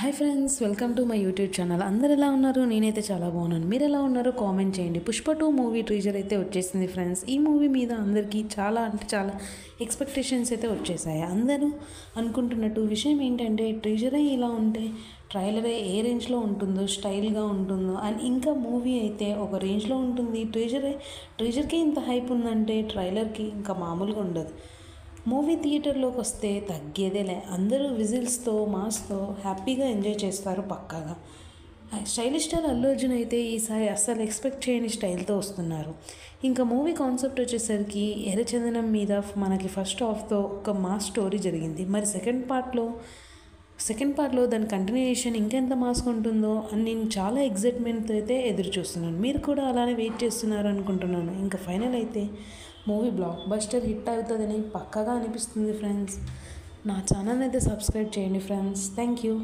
Hi friends, welcome to my YouTube channel. అందరు ఎలా ఉన్నారు? నేనైతే చాలా బాగున్నాను. మీరు ఎలా ఉన్నారో కామెంట్ చేయండి. పుష్ప 2 మూవీ టీజర్ అయితే వచ్చేసింది ఫ్రెండ్స్. ఈ మూవీ మీద అందరికీ చాలా ఎక్స్పెక్టేషన్స్ అయితే వచ్చేసాయి. అందరూ అనుకుంటున్నట్టు విషయం ఏంటంటే టీజరే ఇలా ఉంటే ట్రైలరే ఏ రేంజ్లో ఉంటుందో, స్టైల్గా ఉంటుందో అండ్ ఇంకా మూవీ అయితే ఒక రేంజ్లో ఉంటుంది. ట్రీజర్కే ఇంత హైప్ ఉందంటే ట్రైలర్కి ఇంకా మామూలుగా ఉండదు. మూవీ థియేటర్లోకి వస్తే తగ్గేదేలే. అందరూ విజిల్స్తో మాస్తో హ్యాపీగా ఎంజాయ్ చేస్తారు పక్కాగా. స్టైలిష్ స్టార్ అల్లు అర్జున్ అయితే ఈసారి అస్సలు ఎక్స్పెక్ట్ చేయని స్టైల్తో వస్తున్నారు. ఇంకా మూవీ కాన్సెప్ట్ వచ్చేసరికి ఎర్రచందనం మీద మనకి ఫస్ట్ హాఫ్తో ఒక మాస్ స్టోరీ జరిగింది. మరి సెకండ్ పార్ట్లో దాని కంటిన్యూయేషన్ ఇంకెంత మాస్గా ఉంటుందో అని నేను చాలా ఎగ్జైట్మెంట్తో అయితే ఎదురు చూస్తున్నాను. మీరు కూడా అలానే వెయిట్ చేస్తున్నారు అనుకుంటున్నాను. ఇంకా ఫైనల్ అయితే మూవీ బ్లాక్ బస్టర్ హిట్ అవుతుందని పక్కాగా అనిపిస్తుంది ఫ్రెండ్స్. నా ఛానల్ అయితే సబ్స్క్రైబ్ చేయండి ఫ్రెండ్స్. Thank you.